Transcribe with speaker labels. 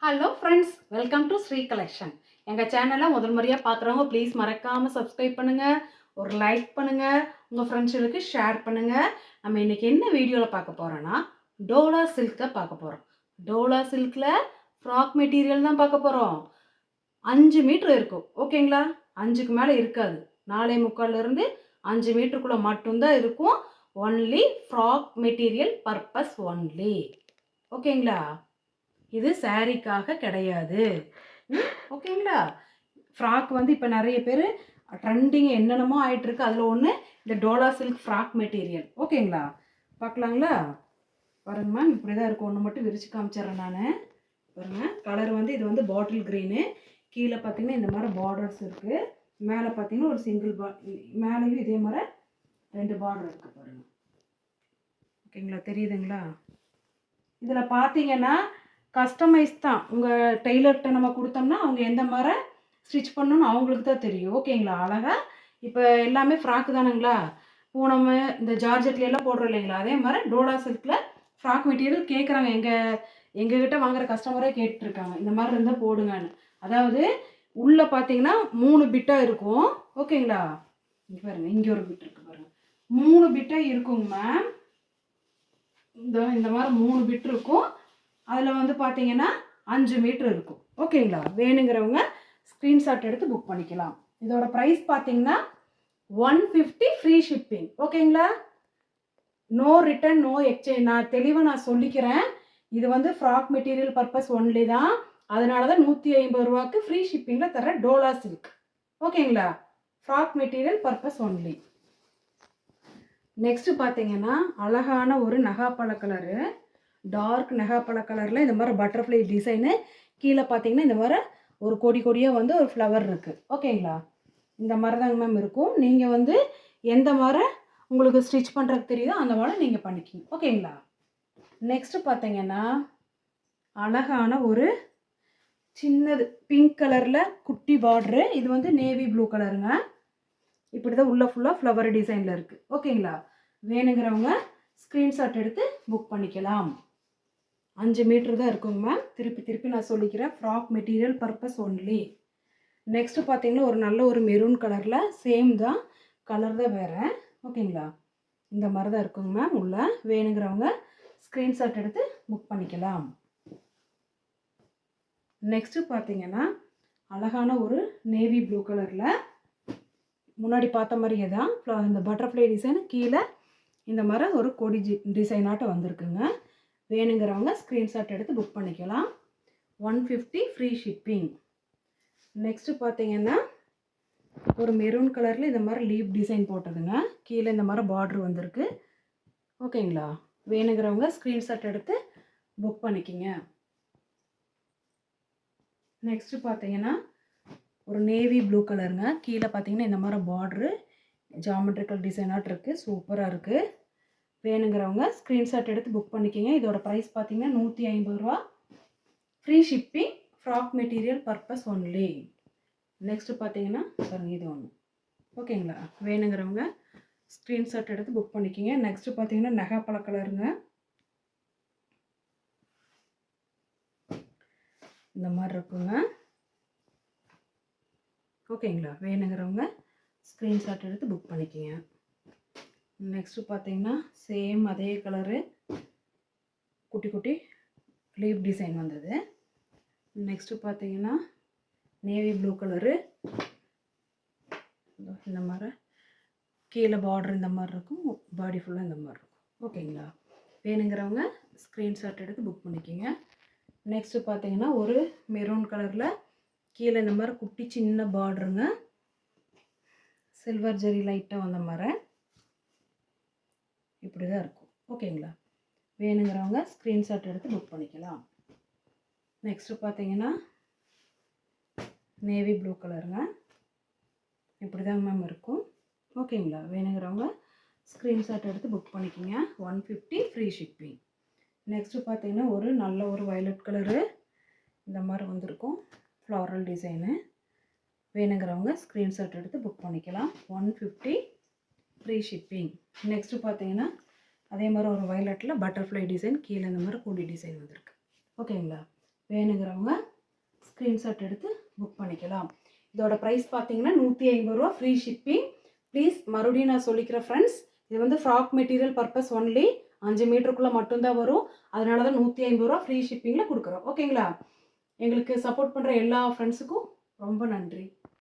Speaker 1: Hello friends, welcome to Sri collection. எங்கள் சேனலை முதல் முறையாக பார்க்குறவங்க ப்ளீஸ் மறக்காமல் சப்ஸ்கிரைப் பண்ணுங்கள், ஒரு லைக் பண்ணுங்கள், உங்கள் ஃப்ரெண்ட்ஸுகளுக்கு ஷேர் பண்ணுங்கள். நம்ம இன்றைக்கி என்ன வீடியோவில் பார்க்க போகிறோன்னா டோலா சில்க் தான் பார்க்க போகிறோம். டோலா சில்கில் ஃப்ராக் மெட்டீரியல் தான் பார்க்க போகிறோம். 5 மீட்ரு இருக்கும், ஓகேங்களா? 5க்கு மேலே இருக்காது. 4.75லேருந்து 5 மீட்டருக்குள்ளே மட்டும்தான் இருக்கும். Only frock material purpose only, ஓகேங்களா? இது சாரீக்காக கிடையாது, ஓகேங்களா? ஃப்ராக் வந்து இப்போ நிறைய பேர் ட்ரெண்டிங் என்னென்னமோ ஆகிட்டுருக்கு. அதில் ஒன்று இந்த டோலா சில்க் ஃப்ராக் மெட்டீரியல், ஓகேங்களா? பார்க்கலாங்களா? பாருங்க மேம், இப்படி தான் இருக்கும். ஒன்று மட்டும் விரிச்சு காமிச்சிட்றேன் நான். பாருங்கள், கலர் வந்து இது வந்து பாட்டில் க்ரீனு. கீழே பார்த்தீங்கன்னா இந்த மாதிரி பார்டர்ஸ் இருக்குது. மேலே பார்த்தீங்கன்னா ஒரு சிங்கிள் மேலேயும் இதே மாதிரி 2 பார்டர் இருக்குது பாருங்கள், ஓகேங்களா? தெரியுதுங்களா? இதில் பார்த்தீங்கன்னா கஸ்டமைஸ் தான். உங்கள் டெய்லர்கிட்ட நம்ம கொடுத்தோம்னா அவங்க எந்த மாதிரி ஸ்டிச் பண்ணணும்னு அவங்களுக்கு தான் தெரியும், ஓகேங்களா? அழகாக இப்போ எல்லாமே ஃப்ராக்கு தானுங்களா? பூனம் இந்த ஜார்ஜெட்லாம் போடுறோம் இல்லைங்களா? அதே மாதிரி டோலா சில்கில் ஃப்ராக் மெட்டீரியல் கேட்குறாங்க. எங்ககிட்ட வாங்குகிற கஸ்டமரே கேட்டுருக்காங்க, இந்த மாதிரி இருந்தால் போடுங்கன்னு. அதாவது உள்ளே பார்த்தீங்கன்னா 3 பிட்டாக இருக்கும், ஓகேங்களா? இங்கே பாருங்கள், இங்கே ஒரு பிட் இருக்குது பாருங்கள். 3 பிட்டாக இருக்குங்க மேம். இந்த மாதிரி 3 பிட் இருக்கும். அதில் வந்து பார்த்தீங்கன்னா 5 மீட்ரு இருக்கும், ஓகேங்களா? வேணுங்கிறவங்க ஸ்க்ரீன்ஷாட் எடுத்து புக் பண்ணிக்கலாம். இதோட ப்ரைஸ் பார்த்தீங்கன்னா 150 ஃப்ரீ ஷிப்பிங், ஓகேங்களா? No return, no exchange. நான் தெளிவாக சொல்லிக்கிறேன். இது வந்து ஃப்ராக் மெட்டீரியல் பர்பஸ் ஒன்லி தான். அதனால தான் 150 ரூபாய்க்கு ஃப்ரீ ஷிப்பிங்கில் தர டோலா சில்க், ஓகேங்களா? Frock material purpose only. Next பார்த்தீங்கன்னா அழகான ஒரு நகாப்பழ கலரு, டார்க் நகாப்பழ கலரில் இந்த மாதிரி பட்டர்ஃப்ளை டிசைனு. கீழே பார்த்தீங்கன்னா இந்த மாதிரி ஒரு கொடியாக வந்து ஒரு ஃப்ளவர் இருக்குது, ஓகேங்களா? இந்த மாதிரி தாங்க மேம் இருக்கும். நீங்கள் வந்து எந்த மாதிரி உங்களுக்கு ஸ்டிச் பண்ணுறதுக்கு தெரியுதோ அந்த மாதிரி நீங்கள் பண்ணிக்கிங்க, ஓகேங்களா? நெக்ஸ்ட்டு பார்த்தீங்கன்னா அழகான ஒரு சின்னது பிங்க் கலரில் குட்டி பார்ட்ரு. இது வந்து நேவி ப்ளூ கலருங்க. இப்படி தான் உள்ள ஃபுல்லாக ஃப்ளவர் டிசைனில் இருக்குது, ஓகேங்களா? வேணுங்கிறவங்க ஸ்க்ரீன்ஷாட் எடுத்து புக் பண்ணிக்கலாம். 5 மீட்ரு தான் இருக்குங்க மேம். திருப்பி நான் சொல்லிக்கிறேன், frock material purpose only. Next பார்த்தீங்கன்னா ஒரு நல்ல ஒரு மெரூன் கலரில், சேம் தான், கலர் தான் வேறு, ஓகேங்களா? இந்த மாதிரி தான் இருக்குங்க மேம். உள்ள வேணுங்கிறவங்க ஸ்க்ரீன்ஷாட் எடுத்து புக் பண்ணிக்கலாம். நெக்ஸ்ட்டு பார்த்தீங்கன்னா அழகான ஒரு நேவி ப்ளூ கலரில், முன்னாடி பார்த்த மாதிரியே தான் இந்த பட்டர்ஃப்ளை டிசைன், கீழே இந்த மாதிரி ஒரு கொடி டிசைனாட்டம் வந்திருக்குங்க. வேணுங்கிறவங்க ஸ்க்ரீன்ஷாட் எடுத்து புக் பண்ணிக்கலாம். 150 ஃப்ரீ ஷிப்பிங். நெக்ஸ்ட்டு பார்த்தீங்கன்னா ஒரு மெரூன் கலரில் இந்த மாதிரி லீப் டிசைன் போட்டதுங்க. கீழே இந்த மாதிரி பார்ட்ரு வந்திருக்கு, ஓகேங்களா? வேணுங்கிறவங்க ஸ்க்ரீன்ஷாட் எடுத்து புக் பண்ணிக்கிங்க. நெக்ஸ்ட்டு பார்த்தீங்கன்னா ஒரு நேவி ப்ளூ கலருங்க. கீழே பார்த்தீங்கன்னா இந்த மாதிரி பார்ட்ரு ஜாமெட்ரிக்கல் டிசைனாட் இருக்குது, சூப்பராக இருக்குது. வேணுங்கிறவங்க ஸ்க்ரீன்ஷாட் எடுத்து புக் பண்ணிக்கிங்க. இதோட ப்ரைஸ் பார்த்தீங்கன்னா 150 ரூபா, free shipping, frock material purpose only. Next பார்த்தீங்கன்னா பாருங்கள், இது ஒன்று, ஓகேங்களா? வேணுங்கிறவங்க ஸ்க்ரீன்ஷாட் எடுத்து புக் பண்ணிக்கிங்க. நெக்ஸ்ட்டு பார்த்தீங்கன்னா நகாப்பழ கலருங்க. இந்த மாதிரி இருக்குங்க, ஓகேங்களா? வேணுங்கிறவங்க ஸ்க்ரீன்ஷாட் எடுத்து புக் பண்ணிக்கிங்க. நெக்ஸ்ட்டு பார்த்தீங்கன்னா சேம் அதே கலரு, குட்டி லீப் டிசைன் வந்தது. நெக்ஸ்ட்டு பார்த்தீங்கன்னா நேவி ப்ளூ கலரு, இந்த மாதிரி கீழே பார்டர் இந்த மாதிரி இருக்கும், பாடி ஃபுல்லாக இந்த மாதிரி இருக்கும், ஓகேங்களா? வேணுங்கிறவங்க ஸ்க்ரீன்ஷாட் எடுத்து புக் பண்ணிக்கிங்க. நெக்ஸ்ட்டு பார்த்தீங்கன்னா ஒரு மெரூன் கலரில், கீழே இந்த மாதிரி குட்டி சின்ன பார்டருங்க, சில்வர் ஜெரி லைட்டாக வந்த மாதிரி இப்படி தான் இருக்கும், ஓகேங்களா? வேணுங்கிறவங்க ஸ்க்ரீன்ஷாட் எடுத்து புக் பண்ணிக்கலாம். நெக்ஸ்ட்டு பார்த்தீங்கன்னா நேவி ப்ளூ கலருங்க. இப்படி தாங்க மேம் இருக்கும், ஓகேங்களா? வேணுங்கிறவங்க ஸ்க்ரீன்ஷாட் எடுத்து புக் பண்ணிக்கிங்க. 150 ஃப்ரீ ஷிப்பிங். நெக்ஸ்ட்டு பார்த்தீங்கன்னா ஒரு நல்ல ஒரு வயலட் கலரு, இந்த மாதிரி வந்திருக்கும், ஃப்ளாரல் டிசைனு. வேணுங்கிறவங்க ஸ்க்ரீன்ஷாட் எடுத்து புக் பண்ணிக்கலாம். 150 ஃப்ரீ ஷிப்பிங். நெக்ஸ்ட்டு பார்த்தீங்கன்னா அதே மாதிரி ஒரு வயலட்டில் பட்டர்ஃப்ளை டிசைன், கீழே இந்த மாதிரி கூடி டிசைன் வந்திருக்கு, ஓகேங்களா? வேணுங்கிறவங்க ஸ்க்ரீன்ஷாட் எடுத்து புக் பண்ணிக்கலாம். இதோட ப்ரைஸ் பார்த்தீங்கன்னா 150 ரூபா, ஃப்ரீ ஷிப்பிங். ப்ளீஸ் மறுபடியும் நான் சொல்லிக்கிறேன் ஃப்ரெண்ட்ஸ், இது வந்து ஃப்ராக் மெட்டீரியல் பர்பஸ் ஒன்லி. 5 மீட்டருக்குள்ளே மட்டும்தான் வரும். அதனால தான் 150 ரூபா ஃப்ரீ ஷிப்பிங்கில் கொடுக்குறோம். ஓகேங்களா? எங்களுக்கு சப்போர்ட் பண்ணுற எல்லா ஃப்ரெண்ட்ஸுக்கும் ரொம்ப நன்றி.